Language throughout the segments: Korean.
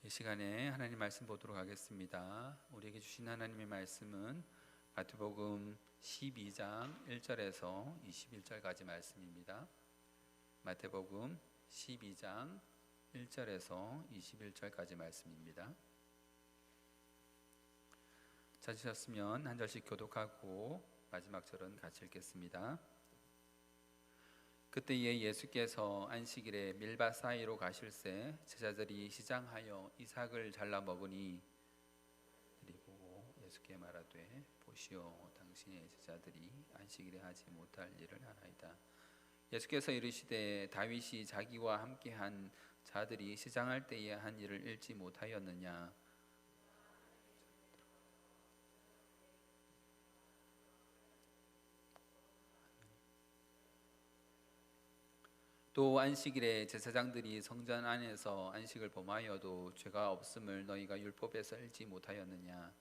이 시간에 하나님 말씀 보도록 하겠습니다. 우리에게 주신 하나님의 말씀은 마태복음 12장 1절에서 21절까지 말씀입니다. 마태복음 12장 1절에서 21절까지 말씀입니다. 찾으셨으면 한 절씩 교독하고 마지막 절은 같이 읽겠습니다. 그때에 예수께서 안식일에 밀밭 사이로 가실새 제자들이 시장하여 이삭을 잘라 먹으니 그들이 보고 예수께 말하되 보시오, 당신의 제자들이 안식일에 하지 못할 일을 하나이다. 예수께서 이르시되 다윗이 자기와 함께한 자들이 시장할 때에 한 일을 읽지 못하였느냐? 또 안식일에 제사장들이 성전 안에서 안식을 범하여도 죄가 없음을 너희가 율법에서 읽지 못하였느냐?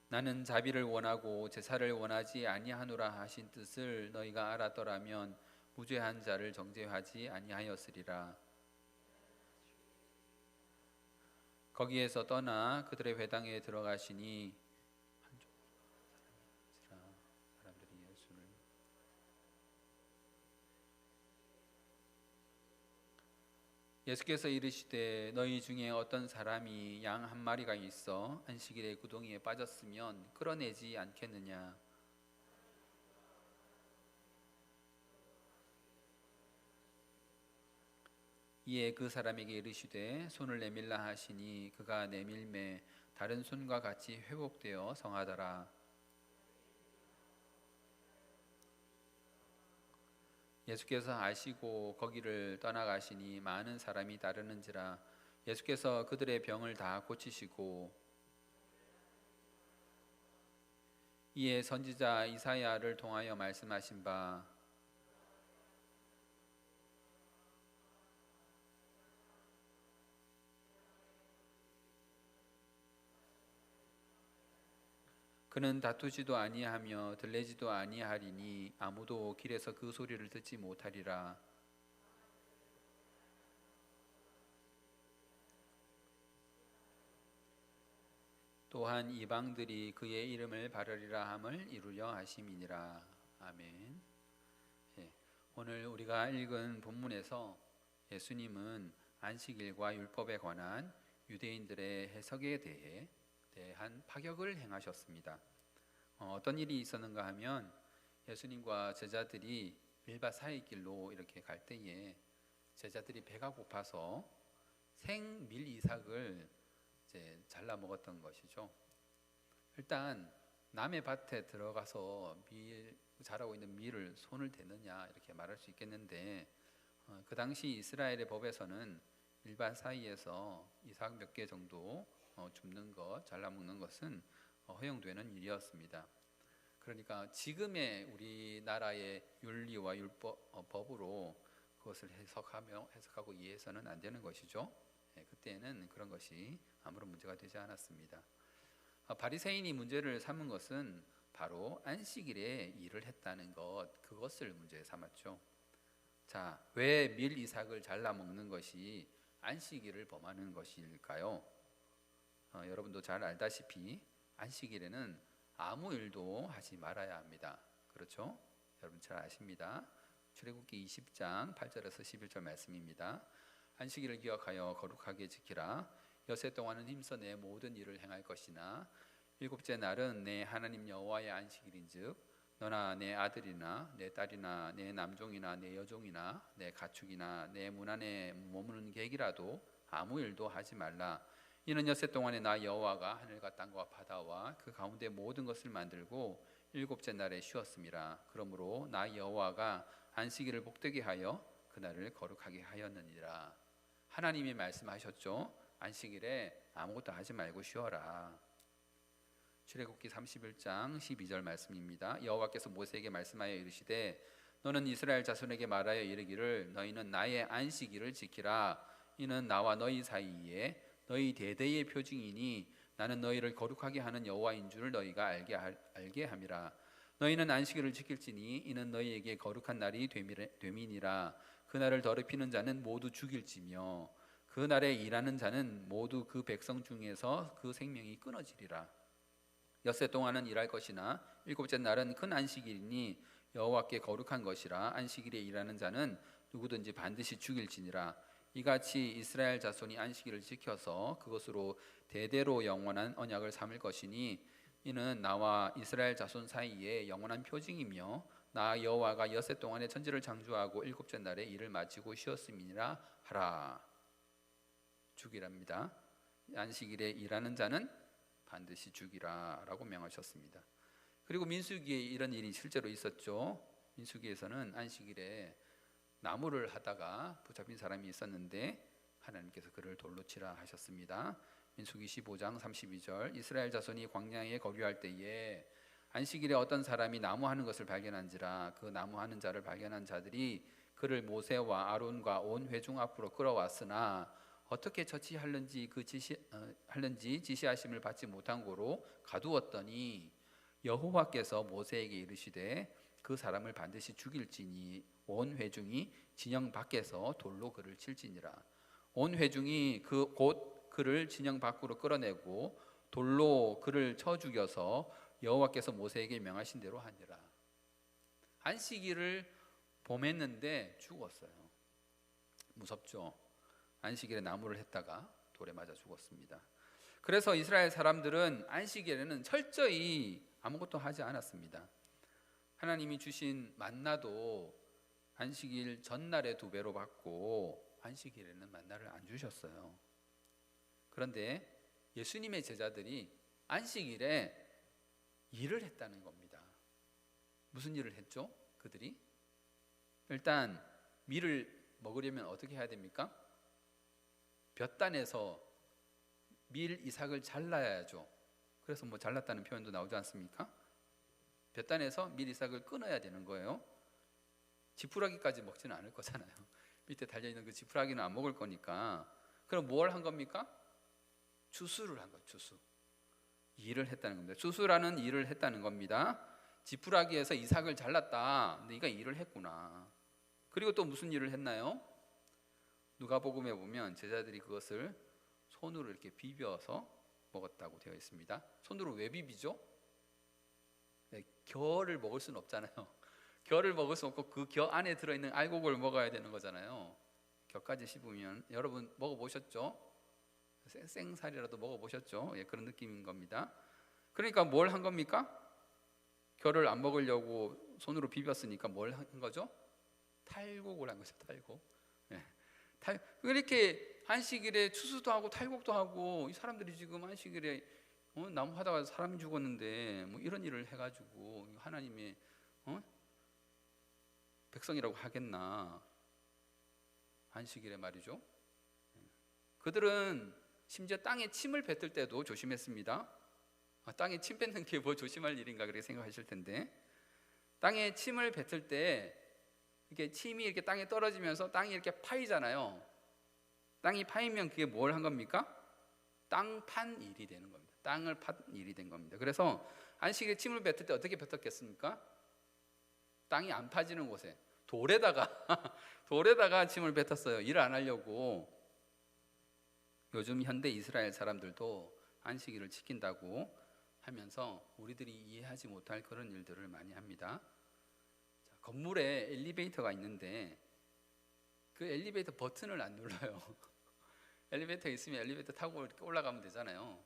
나는 자비를 원하고 제사를 원하지 아니하노라 하신 뜻을 너희가 알았더라면 무죄한 자를 정죄하지 아니하였으리라. 거기에서 떠나 그들의 회당에 들어가시니 예수께서 이르시되 너희 중에 어떤 사람이 양 한 마리가 있어 안식일에 구덩이에 빠졌으면 끌어내지 않겠느냐? 이에 그 사람에게 이르시되 손을 내밀라 하시니 그가 내밀매 다른 손과 같이 회복되어 성하더라. 예수께서 아시고 거기를 떠나가시니 많은 사람이 따르는지라. 예수께서 그들의 병을 다 고치시고 이에 선지자 이사야를 통하여 말씀하신 바 그는 다투지도 아니하며 들레지도 아니하리니 아무도 길에서 그 소리를 듣지 못하리라. 또한 이방들이 그의 이름을 바르리라 함을 이루려 하심이니라. 아멘. 오늘 우리가 읽은 본문에서 예수님은 안식일과 율법에 관한 유대인들의 해석에 대한 파격을 행하셨습니다. 어떤 일이 있었는가 하면 예수님과 제자들이 밀밭 사이길로 이렇게 갈 때에 제자들이 배가 고파서 생밀 이삭을 이제 잘라 먹었던 것이죠. 일단 남의 밭에 들어가서 자라고 있는 밀을 손을 대느냐 이렇게 말할 수 있겠는데 그 당시 이스라엘의 법에서는 밀밭 사이에서 이삭 몇 개 정도 줍는 것, 잘라 먹는 것은 허용되는 일이었습니다. 그러니까 지금의 우리나라의 윤리와 법으로 그것을 해석하고 이해해서는 안 되는 것이죠. 그때는 그런 것이 아무런 문제가 되지 않았습니다. 바리새인이 문제를 삼은 것은 바로 안식일에 일을 했다는 것, 그것을 문제 삼았죠. 자, 왜 밀 이삭을 잘라 먹는 것이 안식일을 범하는 것일까요? 여러분도 잘 알다시피 안식일에는 아무 일도 하지 말아야 합니다. 그렇죠? 여러분 잘 아십니다. 출애굽기 20장 8절에서 11절 말씀입니다. 안식일을 기억하여 거룩하게 지키라. 여세 동안은 힘써 내 모든 일을 행할 것이나 일곱째 날은 내 하나님 여호와의 안식일인즉 너나 내 아들이나 내 딸이나 내 남종이나 내 여종이나 내 가축이나 내 문 안에 머무는 객이라도 아무 일도 하지 말라. 이는 엿새 동안에 나 여호와가 하늘과 땅과 바다와 그 가운데 모든 것을 만들고 일곱째 날에 쉬었음이라. 그러므로 나 여호와가 안식일을 복되게 하여 그날을 거룩하게 하였느니라. 하나님이 말씀하셨죠. 안식일에 아무것도 하지 말고 쉬어라. 출애굽기 31장 12절 말씀입니다. 여호와께서 모세에게 말씀하여 이르시되 너는 이스라엘 자손에게 말하여 이르기를 너희는 나의 안식일을 지키라. 이는 나와 너희 사이에 너희 대대의 표징이니 나는 너희를 거룩하게 하는 여호와인 줄을 너희가 알게 함이라. 너희는 안식일을 지킬지니 이는 너희에게 거룩한 날이 됨이니라. 그날을 더럽히는 자는 모두 죽일지며 그날에 일하는 자는 모두 그 백성 중에서 그 생명이 끊어지리라. 엿새 동안은 일할 것이나 일곱째 날은 큰 안식일이니 여호와께 거룩한 것이라. 안식일에 일하는 자는 누구든지 반드시 죽일지니라. 이같이 이스라엘 자손이 안식일을 지켜서 그것으로 대대로 영원한 언약을 삼을 것이니 이는 나와 이스라엘 자손 사이에 영원한 표징이며 나 여호와가 엿새 동안에 천지를 창조하고 일곱째 날에 일을 마치고 쉬었음이니라 하라. 죽이랍니다. 안식일에 일하는 자는 반드시 죽이라 라고 명하셨습니다. 그리고 민수기에 이런 일이 실제로 있었죠. 민수기에서는 안식일에 나무를 하다가 붙잡힌 사람이 있었는데 하나님께서 그를 돌로 치라 하셨습니다. 민수기 15장 32절 이스라엘 자손이 광야에 거류할 때에 안식일에 어떤 사람이 나무하는 것을 발견한지라. 그 나무하는 자를 발견한 자들이 그를 모세와 아론과 온 회중 앞으로 끌어왔으나 어떻게 처치하는지 지시하심을 받지 못한 고로 가두었더니 여호와께서 모세에게 이르시되 그 사람을 반드시 죽일지니 온 회중이 진영 밖에서 돌로 그를 칠지니라. 온 회중이 곧 그를 진영 밖으로 끌어내고 돌로 그를 쳐 죽여서 여호와께서 모세에게 명하신 대로 하니라. 안식일을 범했는데 죽었어요. 무섭죠. 안식일에 나무를 했다가 돌에 맞아 죽었습니다. 그래서 이스라엘 사람들은 안식일에는 철저히 아무것도 하지 않았습니다. 하나님이 주신 만나도 안식일 전날에 2배로 받고 안식일에는 만나를 안 주셨어요. 그런데 예수님의 제자들이 안식일에 일을 했다는 겁니다. 무슨 일을 했죠? 그들이 일단 밀을 먹으려면 어떻게 해야 됩니까? 볕단에서 밀 이삭을 잘라야죠. 그래서 뭐 잘랐다는 표현도 나오지 않습니까? 볕단에서 밀 이삭을 끊어야 되는 거예요. 지푸라기까지 먹지는 않을 거잖아요. 밑에 달려있는 그 지푸라기는 안 먹을 거니까. 그럼 뭘 한 겁니까? 추수를 한 거예요. 추수. 일을 했다는 겁니다. 추수라는 일을 했다는 겁니다. 지푸라기에서 이삭을 잘랐다. 네가 일을 했구나. 그리고 또 무슨 일을 했나요? 누가복음에 보면 제자들이 그것을 손으로 이렇게 비벼서 먹었다고 되어 있습니다. 손으로 왜 비비죠? 네, 겨를 먹을 수는 없잖아요. 겨를 먹을 수 없고 그 겨 안에 들어있는 알곡을 먹어야 되는 거잖아요. 겨까지 씹으면 여러분 먹어보셨죠? 생살이라도 먹어보셨죠? 예, 그런 느낌인 겁니다. 그러니까 뭘 한 겁니까? 겨를 안 먹으려고 손으로 비볐으니까 뭘 한 거죠? 탈곡을 한 거죠. 탈곡. 예. 이렇게 안식일에 추수도 하고 탈곡도 하고 이 사람들이 지금 안식일에 나무 하다가 사람이 죽었는데 뭐 이런 일을 해가지고 하나님의 백성이라고 하겠나? 안식일에 말이죠. 그들은 심지어 땅에 침을 뱉을 때도 조심했습니다. 땅에 침 뱉는 게 뭐 조심할 일인가 그렇게 생각하실 텐데, 땅에 침을 뱉을 때 이게 침이 이렇게 땅에 떨어지면서 땅이 이렇게 파이잖아요. 땅이 파이면 그게 뭘 한 겁니까? 땅 판 일이 되는 겁니다. 땅을 판 일이 된 겁니다. 그래서 안식일에 침을 뱉을 때 어떻게 뱉었겠습니까? 땅이 안 파지는 곳에 돌에다가 침을 뱉었어요. 일 안 하려고. 요즘 현대 이스라엘 사람들도 안식일을 지킨다고 하면서 우리들이 이해하지 못할 그런 일들을 많이 합니다. 자, 건물에 엘리베이터가 있는데 그 엘리베이터 버튼을 안 눌러요. 엘리베이터 있으면 엘리베이터 타고 이렇게 올라가면 되잖아요.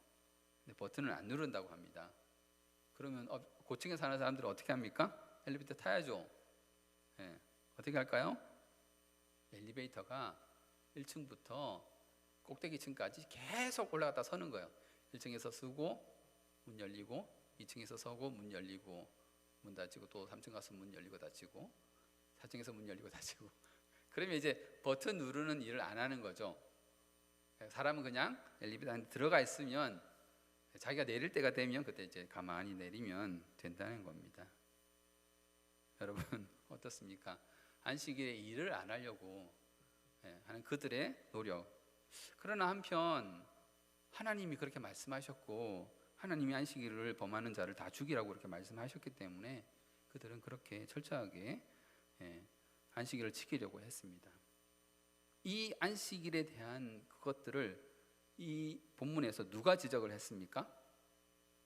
근데 버튼을 안 누른다고 합니다. 그러면 고층에 사는 사람들은 어떻게 합니까? 엘리베이터 타야죠. 네. 어떻게 할까요? 엘리베이터가 1층부터 꼭대기층까지 계속 올라갔다 서는 거예요. 1층에서 서고 문 열리고, 2층에서 서고 문 열리고, 문 닫히고, 또 3층 가서 문 열리고 닫히고, 4층에서 문 열리고 닫히고. 그러면 이제 버튼 누르는 일을 안 하는 거죠. 사람은 그냥 엘리베이터 안에 들어가 있으면 자기가 내릴 때가 되면 그때 이제 가만히 내리면 된다는 겁니다. 여러분 어떻습니까? 안식일에 일을 안 하려고 하는 그들의 노력. 그러나 한편 하나님이 그렇게 말씀하셨고 하나님이 안식일을 범하는 자를 다 죽이라고 그렇게 말씀하셨기 때문에 그들은 그렇게 철저하게 안식일을 지키려고 했습니다. 이 안식일에 대한 그것들을 이 본문에서 누가 지적을 했습니까?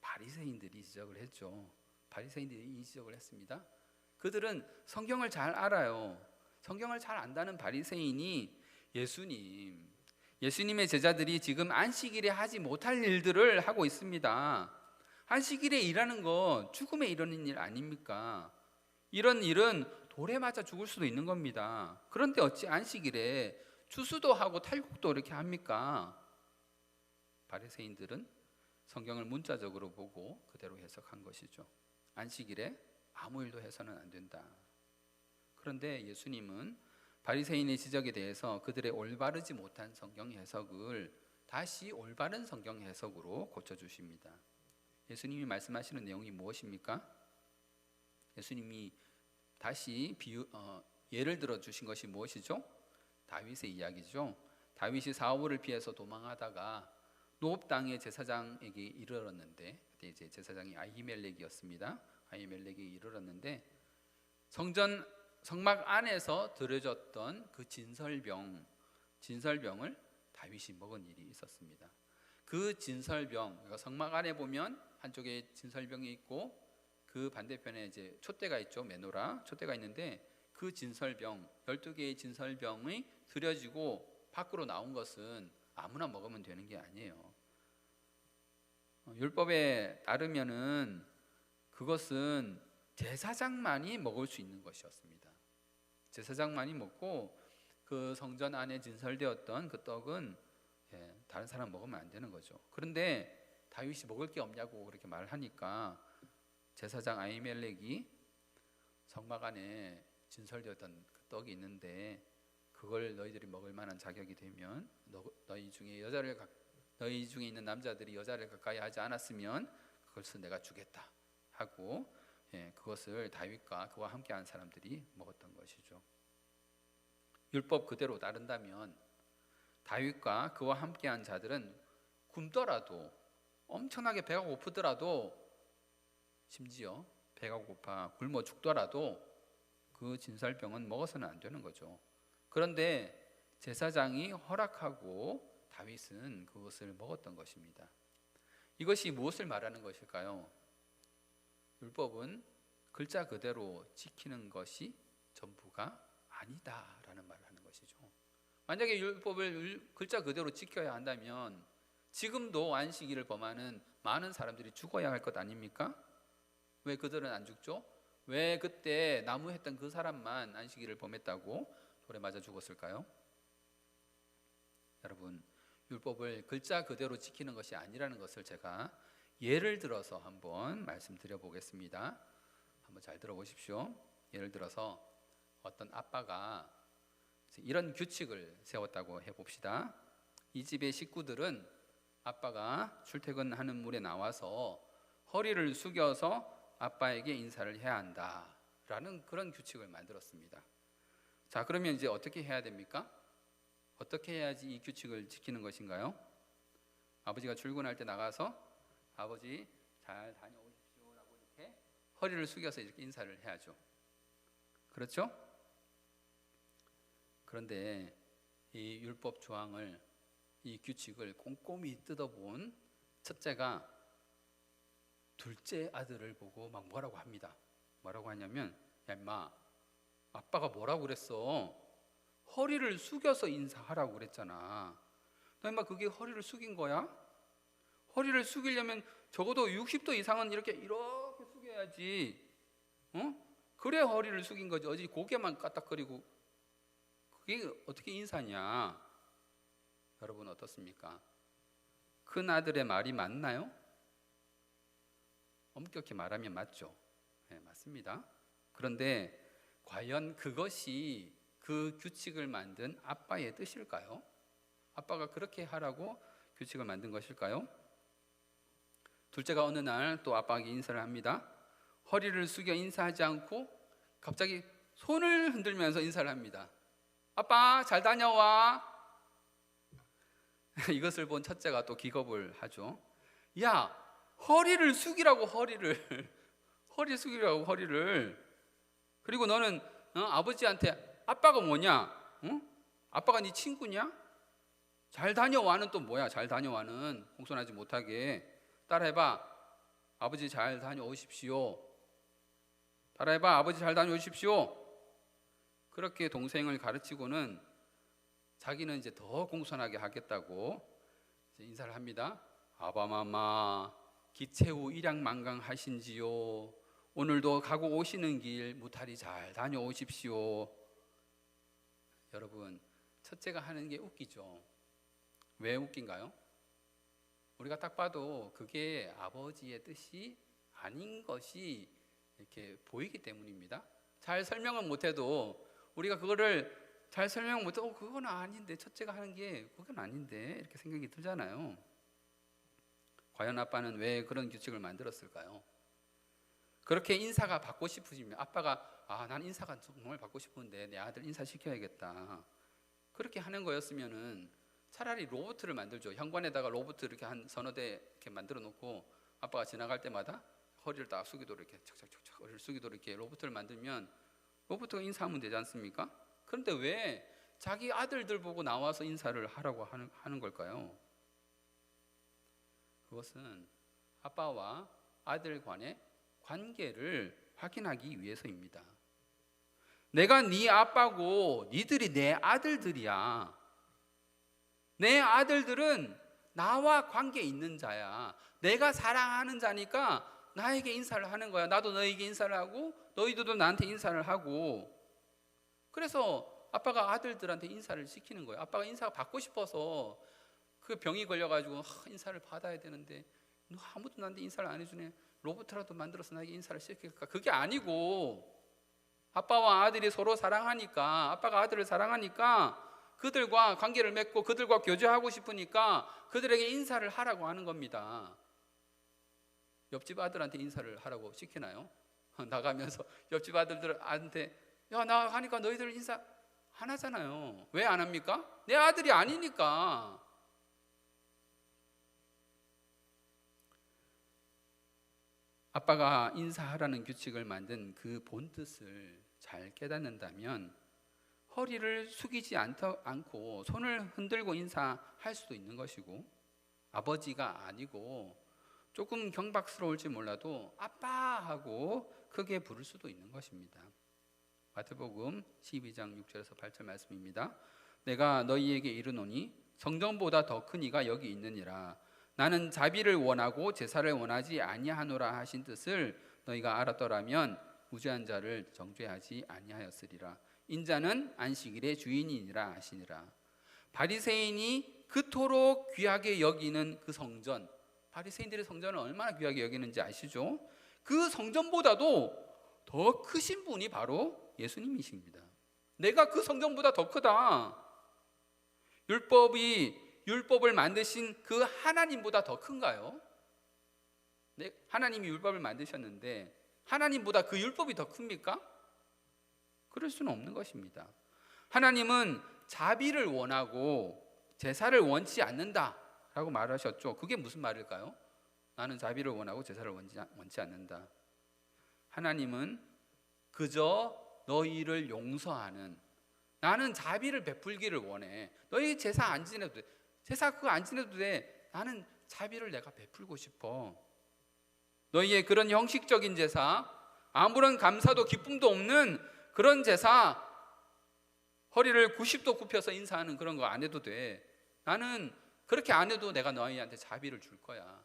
바리새인들이 지적을 했죠. 바리새인들이 이 지적을 했습니다. 그들은 성경을 잘 알아요. 성경을 잘 안다는 바리새인이 예수님의 제자들이 지금 안식일에 하지 못할 일들을 하고 있습니다. 안식일에 일하는 거 죽음에 이르는 일 아닙니까? 이런 일은 돌에 맞아 죽을 수도 있는 겁니다. 그런데 어찌 안식일에 추수도 하고 탈곡도 이렇게 합니까? 바리새인들은 성경을 문자적으로 보고 그대로 해석한 것이죠. 안식일에 아무 일도 해서는 안 된다. 그런데 예수님은 바리새인의 지적에 대해서 그들의 올바르지 못한 성경 해석을 다시 올바른 성경 해석으로 고쳐주십니다. 예수님이 말씀하시는 내용이 무엇입니까? 예수님이 다시 예를 들어 주신 것이 무엇이죠? 다윗의 이야기죠. 다윗이 사울을 피해서 도망하다가 노업 땅의 제사장에게 이르렀는데, 그때 이제 제사장이 아히멜렉이었습니다. 아히멜렉이 이르렀는데 성막 안에서 들여졌던 그 진설병을 다윗이 먹은 일이 있었습니다. 그 진설병, 그러니까 성막 안에 보면 한쪽에 진설병이 있고 그 반대편에 이제 촛대가 있죠. 메노라 촛대가 있는데 그 진설병, 12개의 진설병이 들여지고 밖으로 나온 것은 아무나 먹으면 되는 게 아니에요. 율법에 따르면은 그것은 제사장만이 먹을 수 있는 것이었습니다. 제사장만이 먹고 그 성전 안에 진설되었던 그 떡은 다른 사람 먹으면 안 되는 거죠. 그런데 다윗이 먹을 게 없냐고 그렇게 말을 하니까 제사장 아히멜렉이 성막 안에 진설되었던 그 떡이 있는데 그걸 너희들이 먹을 만한 자격이 되면 너희 중에 있는 남자들이 여자를 가까이 하지 않았으면 그것을 내가 주겠다 하고 그것을 다윗과 그와 함께한 사람들이 먹었던 것이죠. 율법 그대로 따른다면 다윗과 그와 함께한 자들은 굶더라도, 엄청나게 배가 고프더라도, 심지어 배가 고파 굶어 죽더라도 그 진설병은 먹어서는 안 되는 거죠. 그런데 제사장이 허락하고 다윗은 그것을 먹었던 것입니다. 이것이 무엇을 말하는 것일까요? 율법은 글자 그대로 지키는 것이 전부가 아니다라는 말을 하는 것이죠. 만약에 율법을 글자 그대로 지켜야 한다면 지금도 안식일을 범하는 많은 사람들이 죽어야 할 것 아닙니까? 왜 그들은 안 죽죠? 왜 그때 나무했던 그 사람만 안식일을 범했다고 돌에 맞아 죽었을까요? 여러분, 율법을 글자 그대로 지키는 것이 아니라는 것을 제가 예를 들어서 한번 말씀드려 보겠습니다. 한번 잘 들어보십시오. 예를 들어서 어떤 아빠가 이런 규칙을 세웠다고 해봅시다. 이 집의 식구들은 아빠가 출퇴근하는 물에 나와서 허리를 숙여서 아빠에게 인사를 해야 한다라는 그런 규칙을 만들었습니다. 자, 그러면 이제 어떻게 해야 됩니까? 어떻게 해야지 이 규칙을 지키는 것인가요? 아버지가 출근할 때 나가서 아버지 잘 다녀오십시오라고 이렇게 허리를 숙여서 이렇게 인사를 해야죠. 그렇죠? 그런데 이 율법 조항을, 이 규칙을 꼼꼼히 뜯어본 첫째가 둘째 아들을 보고 막 뭐라고 합니다. 뭐라고 하냐면, 야 임마, 아빠가 뭐라고 그랬어? 허리를 숙여서 인사하라고 그랬잖아. 너 임마 그게 허리를 숙인 거야? 허리를 숙이려면 적어도 60도 이상은 이렇게 숙여야지. 그래 허리를 숙인 거지. 어디 고개만 까딱거리고 그게 어떻게 인사냐? 여러분 어떻습니까? 큰 아들의 말이 맞나요? 엄격히 말하면 맞죠. 네, 맞습니다. 그런데 과연 그것이 그 규칙을 만든 아빠의 뜻일까요? 아빠가 그렇게 하라고 규칙을 만든 것일까요? 둘째가 어느 날 또 아빠에게 인사를 합니다. 허리를 숙여 인사하지 않고 갑자기 손을 흔들면서 인사를 합니다. 아빠 잘 다녀와. 이것을 본 첫째가 또 기겁을 하죠. 야, 허리를 숙이라고 허리를 허리 숙이라고 허리를. 그리고 너는 아버지한테 아빠가 뭐냐? 응? 아빠가 네 친구냐? 잘 다녀와는 또 뭐야? 잘 다녀와는 공손하지 못하게 따라해봐. 아버지 잘 다녀오십시오. 따라해봐. 아버지 잘 다녀오십시오. 그렇게 동생을 가르치고는 자기는 이제 더 공손하게 하겠다고 이제 인사를 합니다. 아바마마 기체후 일양만강하신지요. 오늘도 가고 오시는 길 무탈히 잘 다녀오십시오. 여러분, 첫째가 하는 게 웃기죠. 왜 웃긴가요? 우리가 딱 봐도 그게 아버지의 뜻이 아닌 것이 이렇게 보이기 때문입니다. 잘 설명은 못해도 우리가 그거를 잘 설명 못해도 그건 아닌데, 첫째가 하는 게 그건 아닌데 이렇게 생각이 들잖아요. 과연 아빠는 왜 그런 규칙을 만들었을까요? 그렇게 인사가 받고 싶으시면 아빠가 난 인사가 정말 받고 싶은데 내 아들 인사시켜야겠다, 그렇게 하는 거였으면은 차라리 로봇을 만들죠. 현관에다가 로봇 이렇게 한 서너 대 이렇게 만들어 놓고 아빠가 지나갈 때마다 허리를 딱 숙이도록 이렇게 착착착착 허리를 숙이도록 이렇게 로봇을 만들면 로봇가 인사하면 되지 않습니까? 그런데 왜 자기 아들들 보고 나와서 인사를 하라고 하는 걸까요? 그것은 아빠와 아들 간의 관계를 확인하기 위해서입니다. 내가 네 아빠고 니들이 내 아들들이야. 내 아들들은 나와 관계 있는 자야. 내가 사랑하는 자니까 나에게 인사를 하는 거야. 나도 너에게 인사를 하고 너희들도 나한테 인사를 하고. 그래서 아빠가 아들들한테 인사를 시키는 거예요. 아빠가 인사가 받고 싶어서 그 병이 걸려가지고 인사를 받아야 되는데 아무도 나한테 인사를 안 해주네. 로봇이라도 만들어서 나에게 인사를 시킬까? 그게 아니고 아빠와 아들이 서로 사랑하니까, 아빠가 아들을 사랑하니까 그들과 관계를 맺고 그들과 교제하고 싶으니까 그들에게 인사를 하라고 하는 겁니다. 옆집 아들한테 인사를 하라고 시키나요? 나가면서 옆집 아들들한테 야 나가니까 너희들 인사 안 하잖아요. 왜 안 합니까? 내 아들이 아니니까. 아빠가 인사하라는 규칙을 만든 그 본뜻을 잘 깨닫는다면 허리를 숙이지 않고 손을 흔들고 인사할 수도 있는 것이고, 아버지가 아니고 조금 경박스러울지 몰라도 아빠하고 크게 부를 수도 있는 것입니다. 마태복음 12장 6절에서 8절 말씀입니다. 내가 너희에게 이르노니 성전보다 더 큰 이가 여기 있느니라. 나는 자비를 원하고 제사를 원하지 아니하노라 하신 뜻을 너희가 알았더라면 무죄한 자를 정죄하지 아니하였으리라. 인자는 안식일의 주인이니라 하시니라. 바리새인이 그토록 귀하게 여기는 그 성전, 바리새인들의 성전을 얼마나 귀하게 여기는지 아시죠? 그 성전보다도 더 크신 분이 바로 예수님이십니다. 내가 그 성전보다 더 크다. 율법을 만드신 그 하나님보다 더 큰가요? 하나님이 율법을 만드셨는데 하나님보다 그 율법이 더 큽니까? 그럴 수는 없는 것입니다. 하나님은 자비를 원하고 제사를 원치 않는다라고 말하셨죠. 그게 무슨 말일까요? 나는 자비를 원하고 제사를 원치 않는다. 하나님은 그저 너희를 용서하는, 나는 자비를 베풀기를 원해. 너희 제사 안 지내도 돼. 제사 그거 안 지내도 돼. 나는 자비를 내가 베풀고 싶어. 너희의 그런 형식적인 제사, 아무런 감사도 기쁨도 없는 그런 제사, 허리를 90도 굽혀서 인사하는 그런 거 안 해도 돼. 나는 그렇게 안 해도 내가 너희한테 자비를 줄 거야.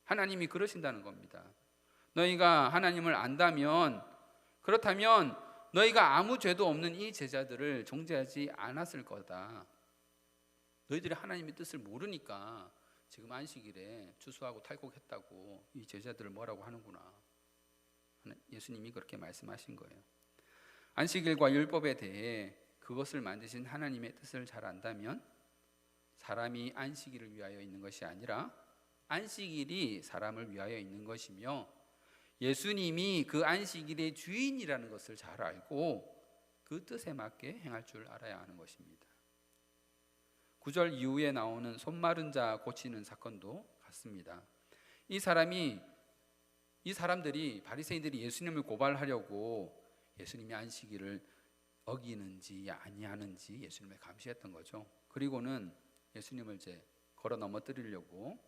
하나님이 그러신다는 겁니다. 너희가 하나님을 안다면, 그렇다면 너희가 아무 죄도 없는 이 제자들을 정죄하지 않았을 거다. 너희들이 하나님의 뜻을 모르니까 지금 안식일에 추수하고 탈곡했다고 이 제자들을 뭐라고 하는구나. 예수님이 그렇게 말씀하신 거예요. 안식일과 율법에 대해 그것을 만드신 하나님의 뜻을 잘 안다면 사람이 안식일을 위하여 있는 것이 아니라 안식일이 사람을 위하여 있는 것이며, 예수님이 그 안식일의 주인이라는 것을 잘 알고 그 뜻에 맞게 행할 줄 알아야 하는 것입니다. 9절 이후에 나오는 손 마른 자 고치는 사건도 같습니다. 이 사람들이 바리새인들이 예수님을 고발하려고 예수님이 안식일을 어기는지 아니하는지 예수님을 감시했던 거죠. 그리고는 예수님을 이제 걸어 넘어뜨리려고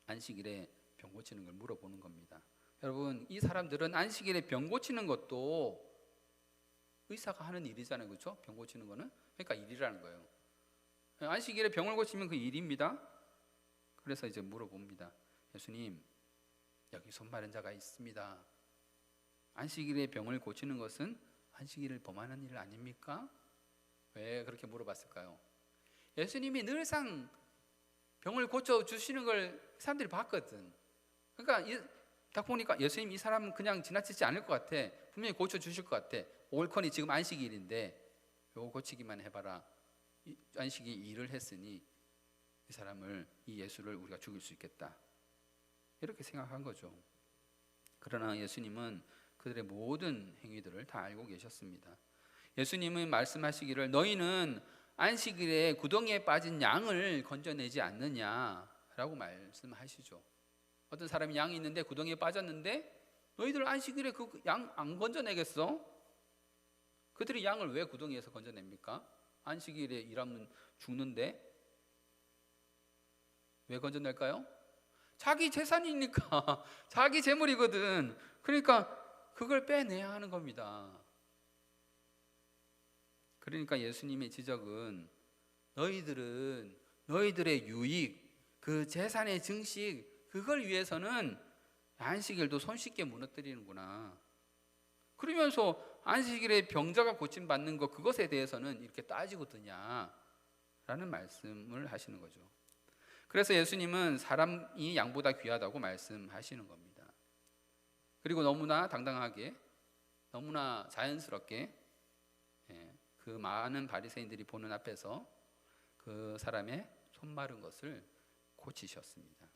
안식일에 병 고치는 걸 물어보는 겁니다. 여러분, 이 사람들은 안식일에 병 고치는 것도 의사가 하는 일이잖아요, 그렇죠? 병 고치는 거는 그러니까 일이라는 거예요. 안식일에 병을 고치면 그 일입니다. 그래서 이제 물어봅니다. 예수님, 여기 손 마른 자가 있습니다. 안식일에 병을 고치는 것은 안식일을 범하는 일 아닙니까? 왜 그렇게 물어봤을까요? 예수님이 늘상 병을 고쳐주시는 걸 사람들이 봤거든. 그러니까 딱 보니까 예수님 이 사람은 그냥 지나치지 않을 것 같아. 분명히 고쳐주실 것 같아. 옳거니 지금 안식일인데 요거 고치기만 해봐라. 안식일 일을 했으니 이 예수를 우리가 죽일 수 있겠다, 이렇게 생각한 거죠. 그러나 예수님은 그들의 모든 행위들을 다 알고 계셨습니다. 예수님은 말씀하시기를 너희는 안식일에 구덩이에 빠진 양을 건져내지 않느냐라고 말씀하시죠. 어떤 사람이 양이 있는데 구덩이에 빠졌는데 너희들 안식일에 그 양 안 건져내겠어? 그들이 양을 왜 구덩이에서 건져냅니까? 안식일에 일하면 죽는데 왜 건져낼까요? 자기 재산이니까 자기 재물이거든. 그러니까 그걸 빼내야 하는 겁니다. 그러니까 예수님의 지적은 너희들은 너희들의 유익, 그 재산의 증식, 그걸 위해서는 안식일도 손쉽게 무너뜨리는구나. 그러면서 안식일에 병자가 고침받는 것, 그것에 대해서는 이렇게 따지고 드냐라는 말씀을 하시는 거죠. 그래서 예수님은 사람이 양보다 귀하다고 말씀하시는 겁니다. 그리고 너무나 당당하게, 너무나 자연스럽게 그 많은 바리새인들이 보는 앞에서 그 사람의 손 마른 것을 고치셨습니다.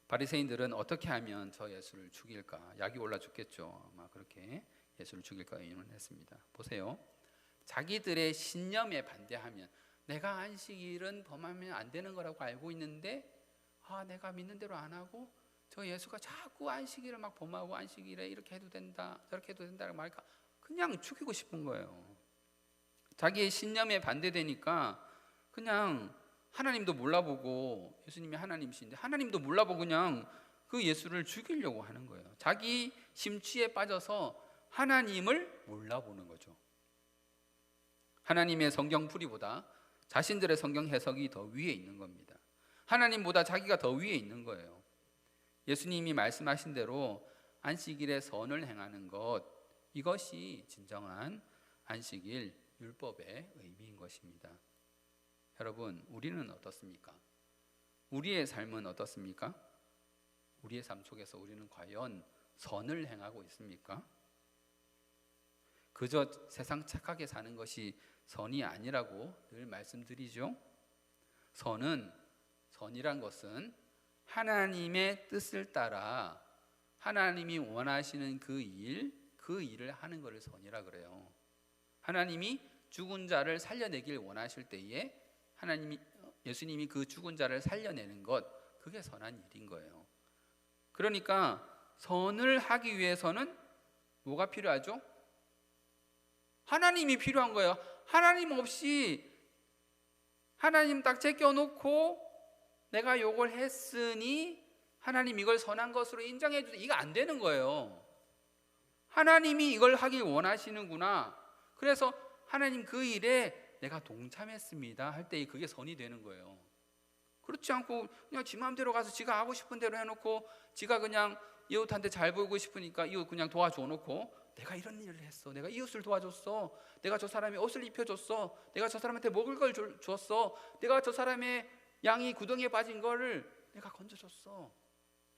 바리새인들은 어떻게 하면 저 예수를 죽일까, 약이 올라 죽겠죠. 아마 그렇게 예수를 죽일까 의논했습니다. 보세요. 자기들의 신념에 반대하면, 내가 안식일은 범하면 안 되는 거라고 알고 있는데 내가 믿는 대로 안 하고 저 예수가 자꾸 안식일을 막 범하고 안식일에 이렇게 해도 된다 저렇게 해도 된다고 말하니까 그냥 죽이고 싶은 거예요. 자기의 신념에 반대되니까 그냥 하나님도 몰라보고, 예수님이 하나님이신데 하나님도 몰라보고 그냥 그 예수를 죽이려고 하는 거예요. 자기 심취에 빠져서 하나님을 몰라보는 거죠. 하나님의 성경 풀이보다 자신들의 성경 해석이 더 위에 있는 겁니다. 하나님보다 자기가 더 위에 있는 거예요. 예수님이 말씀하신 대로 안식일에 선을 행하는 것, 이것이 진정한 안식일 율법의 의미인 것입니다. 여러분, 우리는 어떻습니까? 우리의 삶은 어떻습니까? 우리의 삶 속에서 우리는 과연 선을 행하고 있습니까? 그저 세상 착하게 사는 것이 선이 아니라고 늘 말씀드리죠. 선이란 것은 하나님의 뜻을 따라 하나님이 원하시는 그 일을 하는 것을 선이라 그래요. 하나님이 죽은 자를 살려내길 원하실 때에 예수님이 그 죽은 자를 살려내는 것, 그게 선한 일인 거예요. 그러니까 선을 하기 위해서는 뭐가 필요하죠? 하나님이 필요한 거예요. 하나님 없이, 하나님 딱 제껴놓고 내가 요걸 했으니 하나님 이걸 선한 것으로 인정해 주세요, 이거 안 되는 거예요. 하나님이 이걸 하길 원하시는구나, 그래서 하나님 그 일에 내가 동참했습니다 할 때 그게 선이 되는 거예요. 그렇지 않고 그냥 지 마음대로 가서 지가 하고 싶은 대로 해놓고, 지가 그냥 이웃한테 잘 보이고 싶으니까 이웃 그냥 도와줘 놓고, 내가 이런 일을 했어, 내가 이웃을 도와줬어, 내가 저 사람이 옷을 입혀줬어, 내가 저 사람한테 먹을 걸 줬어, 내가 저 사람의 양이 구덩이에 빠진 거를 내가 건져줬어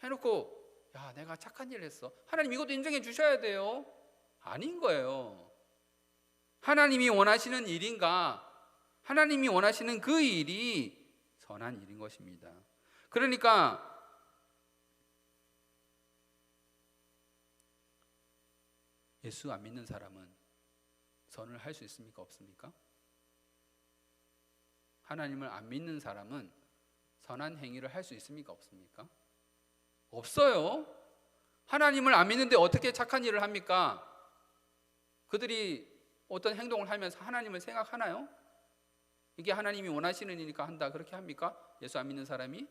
해놓고, 야, 내가 착한 일을 했어, 하나님 이것도 인정해 주셔야 돼요. 아닌 거예요. 하나님이 원하시는 일인가, 하나님이 원하시는 그 일이 선한 일인 것입니다. 그러니까 예수 안 믿는 사람은 선을 할 수 있습니까? 없습니까? 하나님을 안 믿는 사람은 선한 행위를 할 수 있습니까? 없습니까? 없어요. 하나님을 안 믿는데 어떻게 착한 일을 합니까? 그들이 어떤 행동을 하면서 하나님을 생각하나요? 이게 하나님이 원하시는 일이니까 한다, 그렇게 합니까? 예수 안 믿는 사람이?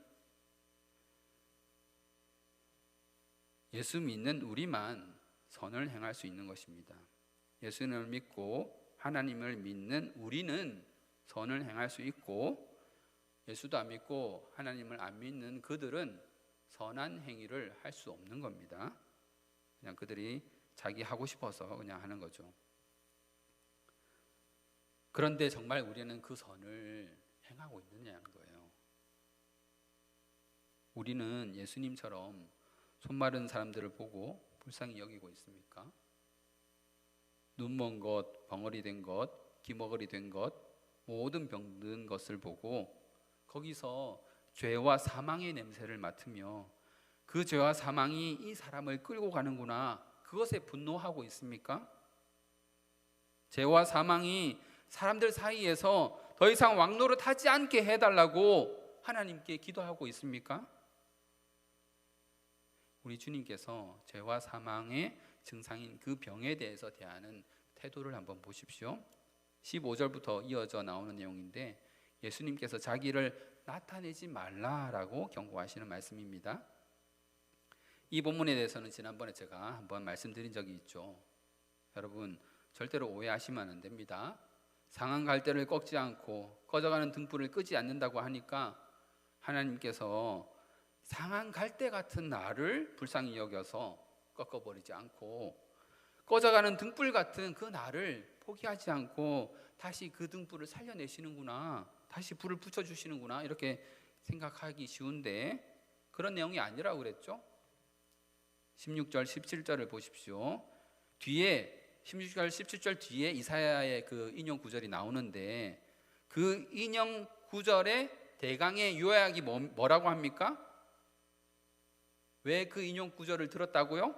예수 믿는 우리만 선을 행할 수 있는 것입니다. 예수님을 믿고 하나님을 믿는 우리는 선을 행할 수 있고, 예수도 안 믿고 하나님을 안 믿는 그들은 선한 행위를 할 수 없는 겁니다. 그냥 그들이 자기 하고 싶어서 그냥 하는 거죠. 그런데 정말 우리는 그 선을 행하고 있느냐는 거예요. 우리는 예수님처럼 손 마른 사람들을 보고 불쌍히 여기고 있습니까? 눈먼 것, 벙어리 된 것, 기머거리 된 것, 모든 병든 것을 보고 거기서 죄와 사망의 냄새를 맡으며 그 죄와 사망이 이 사람을 끌고 가는구나, 그것에 분노하고 있습니까? 죄와 사망이 사람들 사이에서 더 이상 왕노릇하지 않게 해달라고 하나님께 기도하고 있습니까? 우리 주님께서 죄와 사망의 증상인 그 병에 대해서 대하는 태도를 한번 보십시오. 15절부터 이어져 나오는 내용인데, 예수님께서 자기를 나타내지 말라라고 경고하시는 말씀입니다. 이 본문에 대해서는 지난번에 제가 한번 말씀드린 적이 있죠. 여러분, 절대로 오해하시면 안 됩니다. 상한 갈대를 꺾지 않고 꺼져가는 등불을 끄지 않는다고 하니까 하나님께서 상한 갈대 같은 나를 불쌍히 여겨서 꺾어버리지 않고 꺼져가는 등불 같은 그 나를 포기하지 않고 다시 그 등불을 살려내시는구나, 다시 불을 붙여주시는구나, 이렇게 생각하기 쉬운데 그런 내용이 아니라고 그랬죠. 16절 17절을 보십시오. 뒤에 16절 17절 뒤에 이사야의 그 인용 구절이 나오는데, 그 인용 구절의 대강의 요약이 뭐라고 합니까? 왜 그 인용 구절을 들었다고요?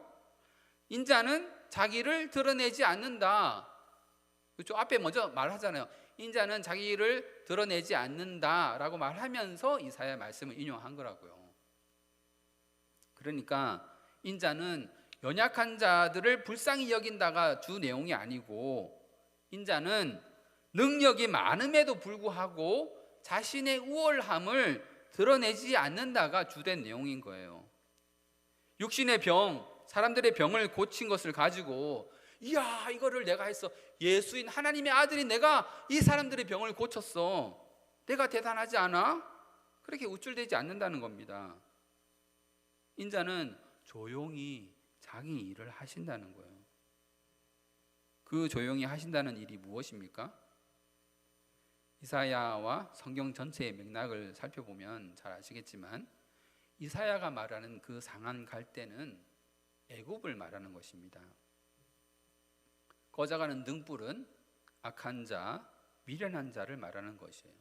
인자는 자기를 드러내지 않는다. 그렇죠? 앞에 먼저 말하잖아요. 인자는 자기를 드러내지 않는다라고 말하면서 이사야 말씀을 인용한 거라고요. 그러니까 인자는 연약한 자들을 불쌍히 여긴다가 주 내용이 아니고, 인자는 능력이 많음에도 불구하고 자신의 우월함을 드러내지 않는다가 주된 내용인 거예요. 육신의 병, 사람들의 병을 고친 것을 가지고 이야, 이거를 내가 했어, 예수인 하나님의 아들인 내가 이 사람들의 병을 고쳤어, 내가 대단하지 않아? 그렇게 우쭐대지 않는다는 겁니다. 인자는 조용히 자기 일을 하신다는 거예요. 그 조용히 하신다는 일이 무엇입니까? 이사야와 성경 전체의 맥락을 살펴보면 잘 아시겠지만, 이사야가 말하는 그 상한 갈대는 애굽을 말하는 것입니다. 꺼져가는 등불은 악한 자, 미련한 자를 말하는 것이에요.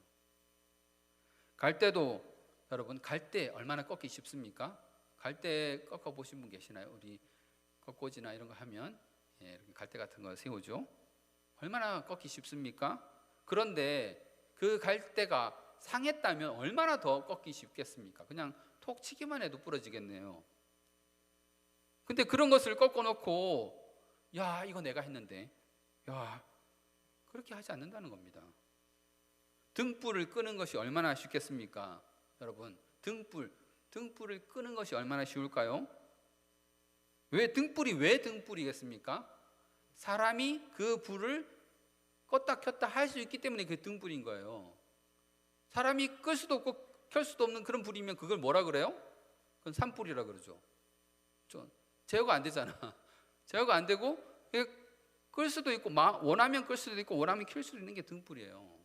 갈대도, 여러분, 갈대 얼마나 꺾기 쉽습니까? 갈대 꺾어 보신 분 계시나요? 우리 꺾꽂이나 이런 거 하면 이렇게 갈대 같은 거 세우죠. 얼마나 꺾기 쉽습니까? 그런데 그 갈대가 상했다면 얼마나 더 꺾기 쉽겠습니까? 그냥 톡 치기만 해도 부러지겠네요. 근데 그런 것을 꺾어놓고 야, 이거 내가 했는데, 야, 그렇게 하지 않는다는 겁니다. 등불을 끄는 것이 얼마나 쉽겠습니까? 여러분, 등불을 끄는 것이 얼마나 쉬울까요? 등불이 왜 등불이겠습니까? 사람이 그 불을 껐다 켰다 할 수 있기 때문에 그게 등불인 거예요. 사람이 끌 수도 없고 켤 수도 없는 그런 불이면 그걸 뭐라 그래요? 그건 산불이라 그러죠. 제어가 안 되잖아. 제어가 안 되고 끌 수도 있고, 원하면 끌 수도 있고 원하면 켤 수도 있는 게 등불이에요.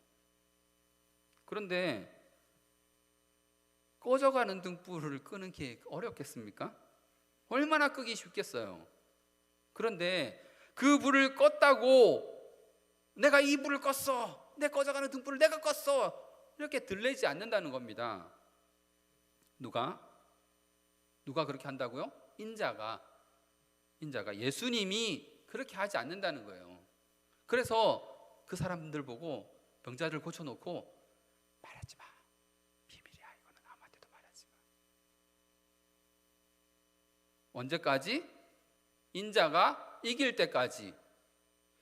그런데 꺼져가는 등불을 끄는 게 어렵겠습니까? 얼마나 끄기 쉽겠어요. 그런데 그 불을 껐다고 내가 이 불을 껐어, 내 꺼져가는 등불을 내가 껐어, 이렇게 들리지 않는다는 겁니다. 누가 그렇게 한다고요? 인자가 예수님이 그렇게 하지 않는다는 거예요. 그래서 그 사람들 보고 병자들 고쳐놓고 말하지 마, 비밀이야, 이거는 아무한테도 말하지 마. 언제까지? 인자가 이길 때까지.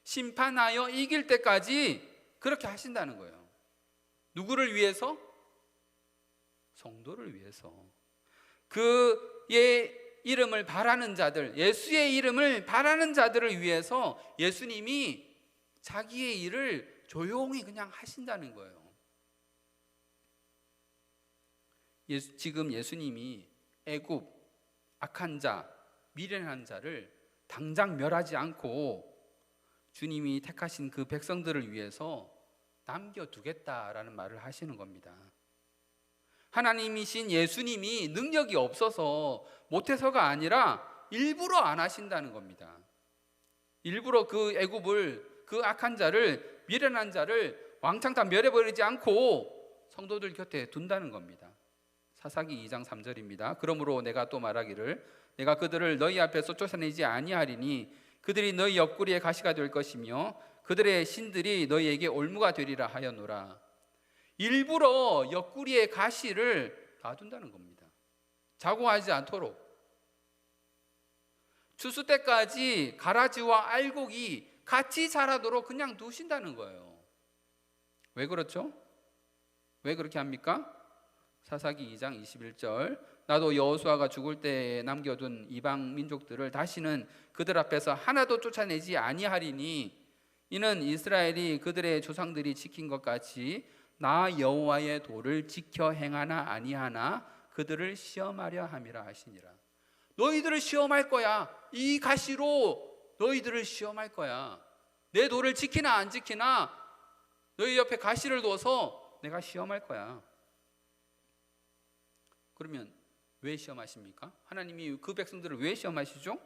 심판하여 이길 때까지 그렇게 하신다는 거예요. 누구를 위해서? 성도를 위해서. 그의 이름을 바라는 자들, 예수의 이름을 바라는 자들을 위해서 예수님이 자기의 일을 조용히 그냥 하신다는 거예요. 지금 예수님이 애굽, 악한 자, 미련한 자를 당장 멸하지 않고 주님이 택하신 그 백성들을 위해서 남겨두겠다라는 말을 하시는 겁니다. 하나님이신 예수님이 능력이 없어서 못해서가 아니라 일부러 안 하신다는 겁니다. 일부러 그 애굽을, 그 악한 자를, 미련한 자를 왕창 다 멸해버리지 않고 성도들 곁에 둔다는 겁니다. 사사기 2장 3절입니다. 그러므로 내가 또 말하기를 내가 그들을 너희 앞에서 쫓아내지 아니하리니 그들이 너희 옆구리에 가시가 될 것이며 그들의 신들이 너희에게 올무가 되리라 하였노라. 일부러 옆구리에 가시를 놔둔다는 겁니다. 자고하지 않도록. 추수 때까지 가라지와 알곡이 같이 자라도록 그냥 두신다는 거예요. 왜 그렇죠? 왜 그렇게 합니까? 사사기 2장 21절 나도 여호수아가 죽을 때에 남겨둔 이방 민족들을 다시는 그들 앞에서 하나도 쫓아내지 아니하리니 이는 이스라엘이 그들의 조상들이 지킨 것 같이 나 여호와의 도를 지켜 행하나 아니하나 그들을 시험하려 함이라 하시니라. 너희들을 시험할 거야. 이 가시로 너희들을 시험할 거야. 내 도를 지키나 안 지키나 너희 옆에 가시를 둬서 내가 시험할 거야. 그러면 왜 시험하십니까? 하나님이 그 백성들을 왜 시험하시죠?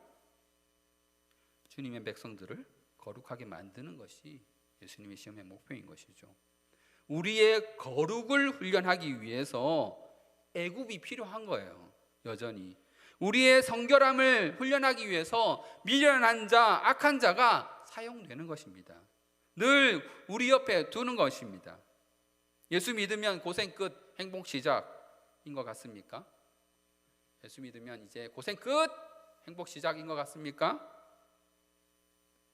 주님의 백성들을 거룩하게 만드는 것이 예수님의 시험의 목표인 것이죠. 우리의 거룩을 훈련하기 위해서 애굽이 필요한 거예요. 여전히 우리의 성결함을 훈련하기 위해서 미련한 자, 악한 자가 사용되는 것입니다. 늘 우리 옆에 두는 것입니다. 예수 믿으면 고생 끝, 행복 시작인 것 같습니까? 예수 믿으면 이제 고생 끝, 행복 시작인 것 같습니까?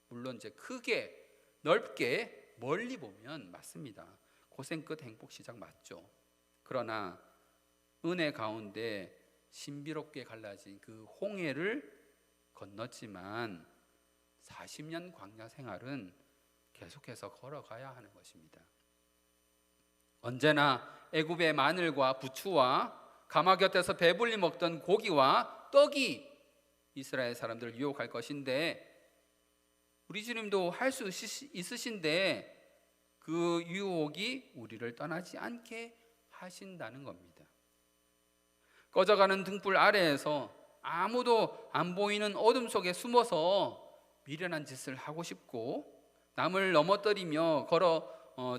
물론 이제 크게, 넓게, 멀리 보면 맞습니다. 고생 끝, 행복 시작 맞죠. 그러나 은혜 가운데 신비롭게 갈라진 그 홍해를 건넜지만 40년 광야 생활은 계속해서 걸어가야 하는 것입니다. 언제나 애굽의 마늘과 부추와 가마 곁에서 배불리 먹던 고기와 떡이 이스라엘 사람들을 유혹할 것인데 우리 주님도 할 수 있으신데 그 유혹이 우리를 떠나지 않게 하신다는 겁니다. 꺼져가는 등불 아래에서 아무도 안 보이는 어둠 속에 숨어서 미련한 짓을 하고 싶고 남을 넘어뜨리며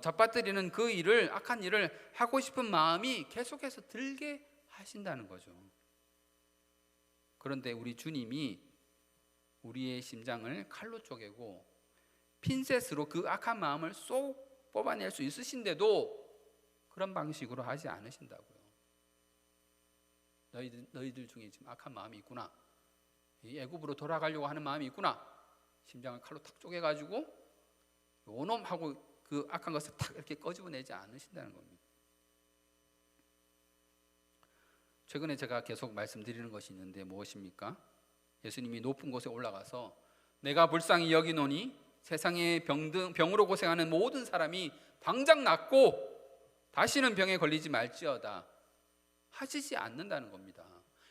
잡아뜨리는 그 일을, 악한 일을 하고 싶은 마음이 계속해서 들게 하신다는 거죠. 그런데 우리 주님이 우리의 심장을 칼로 쪼개고 핀셋으로 그 악한 마음을 쏙 뽑아낼 수 있으신데도 그런 방식으로 하지 않으신다고요. 너희들 중에 지금 악한 마음이 있구나, 이 애굽으로 돌아가려고 하는 마음이 있구나, 심장을 칼로 탁 쪼개가지고 요놈 하고 그 악한 것을 탁 이렇게 꺼집어내지 않으신다는 겁니다. 최근에 제가 계속 말씀드리는 것이 있는데 무엇입니까? 예수님이 높은 곳에 올라가서 내가 불쌍히 여기노니 세상에 병으로 고생하는 모든 사람이 당장 낫고 다시는 병에 걸리지 말지어다 하시지 않는다는 겁니다.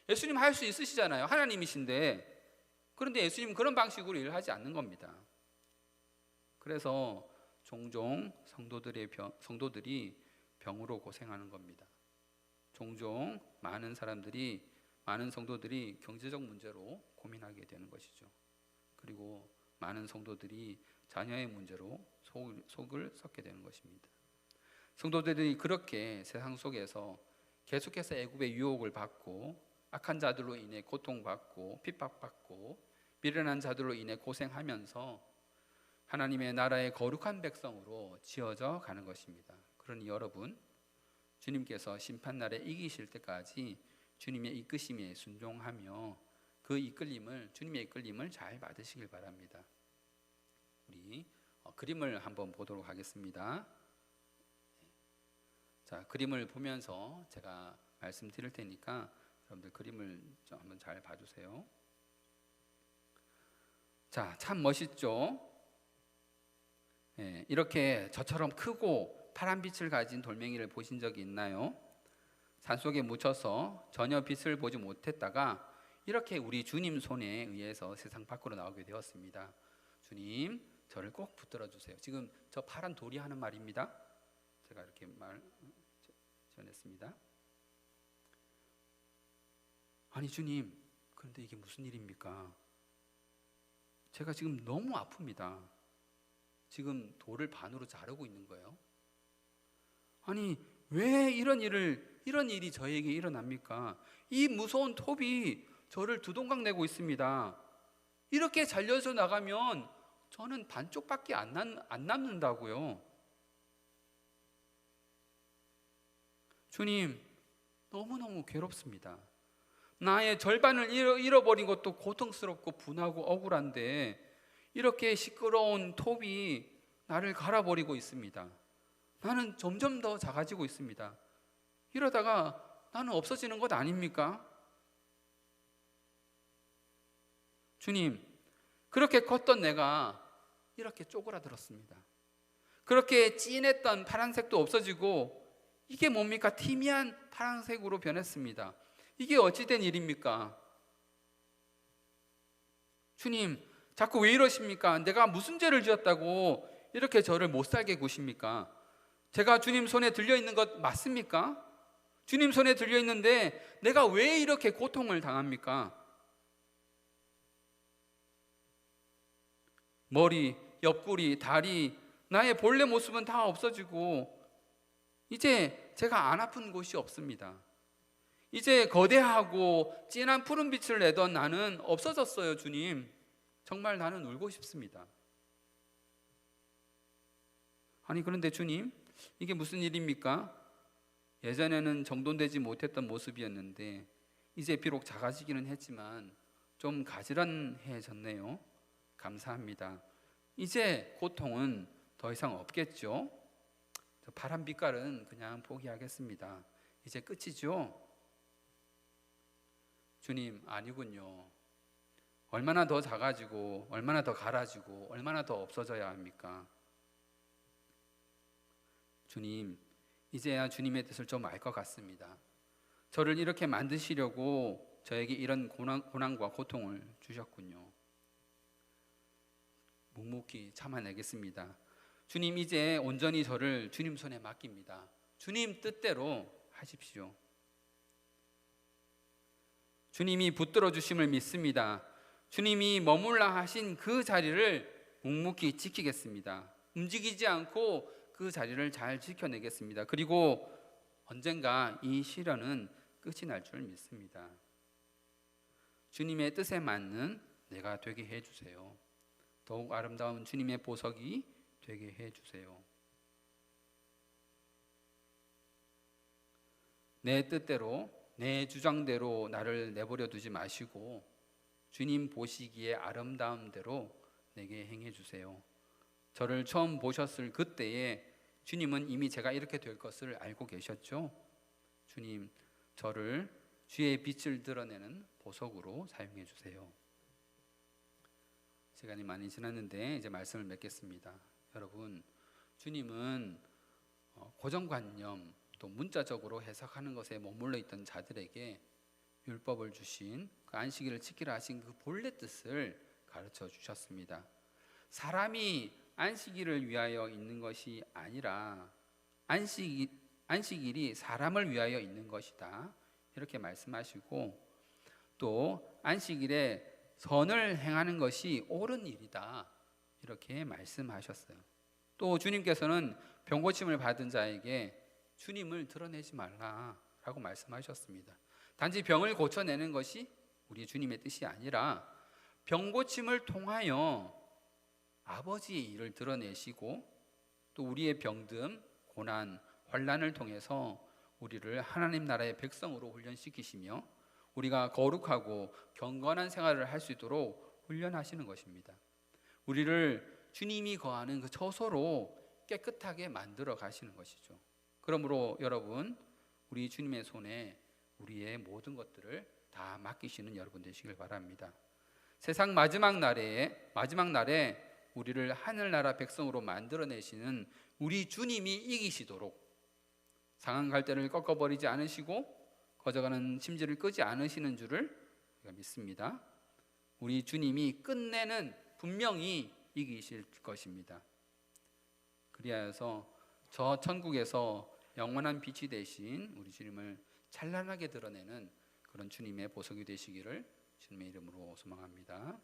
예수님 할 수 있으시잖아요. 하나님이신데. 그런데 예수님은 그런 방식으로 일을 하지 않는 겁니다. 그래서 종종 성도들이 병으로 고생하는 겁니다. 종종 많은 성도들이 경제적 문제로 고민하게 되는 것이죠. 그리고 많은 성도들이 자녀의 문제로 속을 썩게 되는 것입니다. 성도들이 그렇게 세상 속에서 계속해서 애굽의 유혹을 받고 악한 자들로 인해 고통받고 핍박받고 미련한 자들로 인해 고생하면서 하나님의 나라의 거룩한 백성으로 지어져 가는 것입니다. 그러니 여러분, 주님께서 심판날에 이기실 때까지 주님의 이끄심에 순종하며 그 주님의 이끌림을 잘 받으시길 바랍니다. 우리 그림을 한번 보도록 하겠습니다. 자, 그림을 보면서 제가 말씀드릴 테니까 여러분들 그림을 좀 한번 잘 봐주세요. 자, 참 멋있죠? 이렇게 저처럼 크고 파란 빛을 가진 돌멩이를 보신 적이 있나요? 산속에 묻혀서 전혀 빛을 보지 못했다가 이렇게 우리 주님 손에 의해서 세상 밖으로 나오게 되었습니다. 주님, 저를 꼭 붙들어 주세요. 지금 저 파란 돌이 하는 말입니다. 제가 이렇게 전했습니다. 아니 주님, 그런데 이게 무슨 일입니까? 제가 지금 너무 아픕니다. 지금 돌을 반으로 자르고 있는 거예요. 아니 왜 이런 일이 저에게 일어납니까? 이 무서운 톱이 저를 두동강 내고 있습니다. 이렇게 잘려서 나가면 저는 반쪽밖에 안 남는다고요. 주님, 너무너무 괴롭습니다. 나의 절반을 잃어버린 것도 고통스럽고 분하고 억울한데 이렇게 시끄러운 톱이 나를 갈아버리고 있습니다. 나는 점점 더 작아지고 있습니다. 이러다가 나는 없어지는 것 아닙니까? 주님, 그렇게 컸던 내가 이렇게 쪼그라들었습니다. 그렇게 진했던 파란색도 없어지고 이게 뭡니까? 희미한 파란색으로 변했습니다. 이게 어찌된 일입니까? 주님, 자꾸 왜 이러십니까? 내가 무슨 죄를 지었다고 이렇게 저를 못살게 구십니까? 제가 주님 손에 들려있는 것 맞습니까? 주님 손에 들려있는데 내가 왜 이렇게 고통을 당합니까? 머리, 옆구리, 다리, 나의 본래 모습은 다 없어지고 이제 제가 안 아픈 곳이 없습니다. 이제 거대하고 진한 푸른 빛을 내던 나는 없어졌어요. 주님, 정말 나는 울고 싶습니다. 아니 그런데 주님, 이게 무슨 일입니까? 예전에는 정돈되지 못했던 모습이었는데 이제 비록 작아지기는 했지만 좀 가지런해졌네요. 감사합니다. 이제 고통은 더 이상 없겠죠? 저 파란 빛깔은 그냥 포기하겠습니다. 이제 끝이죠? 주님, 아니군요. 얼마나 더 작아지고 얼마나 더 갈아지고 얼마나 더 없어져야 합니까? 주님, 이제야 주님의 뜻을 좀 알 것 같습니다. 저를 이렇게 만드시려고 저에게 이런 고난과 고통을 주셨군요. 묵묵히 참아내겠습니다. 주님, 이제 온전히 저를 주님 손에 맡깁니다. 주님 뜻대로 하십시오. 주님이 붙들어 주심을 믿습니다. 주님이 머물라 하신 그 자리를 묵묵히 지키겠습니다. 움직이지 않고 그 자리를 잘 지켜내겠습니다. 그리고 언젠가 이 시련은 끝이 날 줄 믿습니다. 주님의 뜻에 맞는 내가 되게 해주세요. 더욱 아름다운 주님의 보석이 되게 해주세요. 내 뜻대로 내 주장대로 나를 내버려 두지 마시고 주님 보시기에 아름다운 대로 내게 행해 주세요. 저를 처음 보셨을 그때에 주님은 이미 제가 이렇게 될 것을 알고 계셨죠. 주님, 저를 주의 빛을 드러내는 보석으로 사용해 주세요. 시간이 많이 지났는데 이제 말씀을 맺겠습니다. 여러분, 주님은 고정관념 또 문자적으로 해석하는 것에 머물러 있던 자들에게 율법을 주신 그 안식일을 지키라 하신 그 본래 뜻을 가르쳐 주셨습니다. 사람이 안식일을 위하여 있는 것이 아니라 안식일이 사람을 위하여 있는 것이다, 이렇게 말씀하시고 또 안식일에 선을 행하는 것이 옳은 일이다, 이렇게 말씀하셨어요. 또 주님께서는 병고침을 받은 자에게 주님을 드러내지 말라라고 말씀하셨습니다. 단지 병을 고쳐내는 것이 우리 주님의 뜻이 아니라 병고침을 통하여 아버지의 일을 드러내시고 또 우리의 병듦, 고난, 환난을 통해서 우리를 하나님 나라의 백성으로 훈련시키시며 우리가 거룩하고 경건한 생활을 할 수 있도록 훈련하시는 것입니다. 우리를 주님이 거하는 그 처소로 깨끗하게 만들어 가시는 것이죠. 그러므로 여러분, 우리 주님의 손에 우리의 모든 것들을 다 맡기시는 여러분 되시길 바랍니다. 세상 마지막 날에 우리를 하늘나라 백성으로 만들어내시는 우리 주님이 이기시도록 상한 갈대를 꺾어버리지 않으시고 거저가는 심지를 끄지 않으시는 줄을 우리가 믿습니다. 우리 주님이 끝내는 분명히 이기실 것입니다. 그리하여서 저 천국에서 영원한 빛이 되신 우리 주님을 찬란하게 드러내는 그런 주님의 보석이 되시기를 주님의 이름으로 소망합니다.